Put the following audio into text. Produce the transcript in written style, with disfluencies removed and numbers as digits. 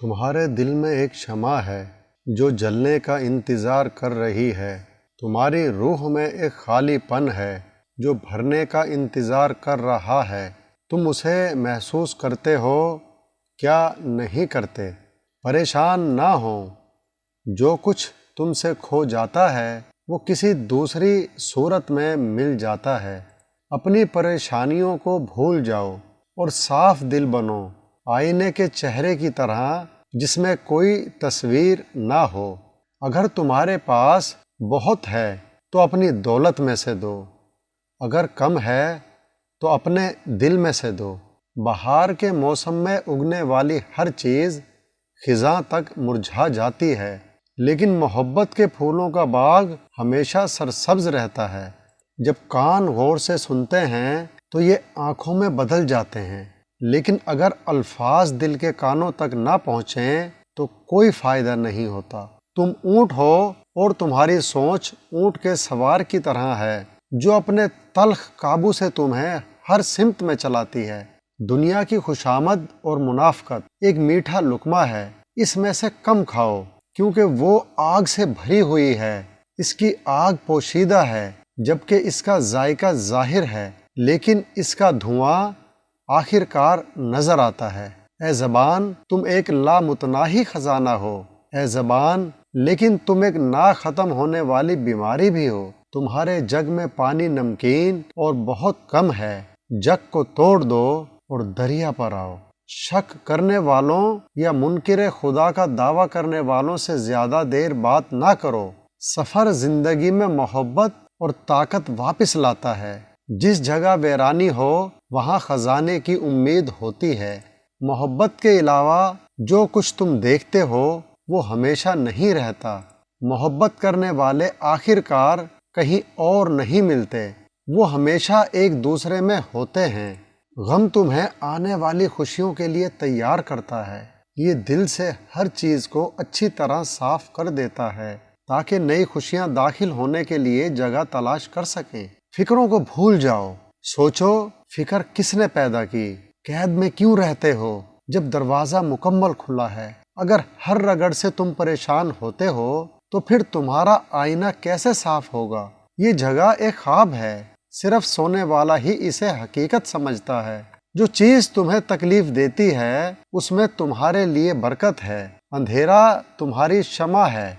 تمہارے دل میں ایک شمع ہے جو جلنے کا انتظار کر رہی ہے۔ تمہاری روح میں ایک خالی پن ہے جو بھرنے کا انتظار کر رہا ہے۔ تم اسے محسوس کرتے ہو کیا نہیں کرتے؟ پریشان نہ ہو، جو کچھ تم سے کھو جاتا ہے وہ کسی دوسری صورت میں مل جاتا ہے۔ اپنی پریشانیوں کو بھول جاؤ اور صاف دل بنو، آئینے کے چہرے کی طرح جس میں کوئی تصویر نہ ہو۔ اگر تمہارے پاس بہت ہے تو اپنی دولت میں سے دو، اگر کم ہے تو اپنے دل میں سے دو۔ بہار کے موسم میں اگنے والی ہر چیز خزاں تک مرجھا جاتی ہے، لیکن محبت کے پھولوں کا باغ ہمیشہ سرسبز رہتا ہے۔ جب کان غور سے سنتے ہیں تو یہ آنکھوں میں بدل جاتے ہیں، لیکن اگر الفاظ دل کے کانوں تک نہ پہنچیں تو کوئی فائدہ نہیں ہوتا۔ تم اونٹ ہو اور تمہاری سوچ اونٹ کے سوار کی طرح ہے جو اپنے تلخ قابو سے تمہیں ہر سمت میں چلاتی ہے۔ دنیا کی خوشامد اور منافقت ایک میٹھا لقمہ ہے، اس میں سے کم کھاؤ کیونکہ وہ آگ سے بھری ہوئی ہے۔ اس کی آگ پوشیدہ ہے جبکہ اس کا ذائقہ ظاہر ہے، لیکن اس کا دھواں آخر کار نظر آتا ہے۔ اے زبان، تم ایک لامتناہی خزانہ ہو۔ اے زبان، لیکن تم ایک نہ ختم ہونے والی بیماری بھی ہو۔ تمہارے جگ میں پانی نمکین اور بہت کم ہے۔ جگ کو توڑ دو اور دریا پر آؤ۔ شک کرنے والوں یا منکر خدا کا دعویٰ کرنے والوں سے زیادہ دیر بات نہ کرو۔ سفر زندگی میں محبت اور طاقت واپس لاتا ہے۔ جس جگہ ویرانی ہو وہاں خزانے کی امید ہوتی ہے۔ محبت کے علاوہ جو کچھ تم دیکھتے ہو وہ ہمیشہ نہیں رہتا۔ محبت کرنے والے آخر کار کہیں اور نہیں ملتے، وہ ہمیشہ ایک دوسرے میں ہوتے ہیں۔ غم تمہیں آنے والی خوشیوں کے لیے تیار کرتا ہے۔ یہ دل سے ہر چیز کو اچھی طرح صاف کر دیتا ہے تاکہ نئی خوشیاں داخل ہونے کے لیے جگہ تلاش کر سکیں۔ فکروں کو بھول جاؤ، سوچو فکر کس نے پیدا کی؟ قید میں کیوں رہتے ہو جب دروازہ مکمل کھلا ہے؟ اگر ہر رگڑ سے تم پریشان ہوتے ہو تو پھر تمہارا آئینہ کیسے صاف ہوگا؟ یہ جگہ ایک خواب ہے، صرف سونے والا ہی اسے حقیقت سمجھتا ہے۔ جو چیز تمہیں تکلیف دیتی ہے اس میں تمہارے لیے برکت ہے۔ اندھیرا تمہاری شمع ہے،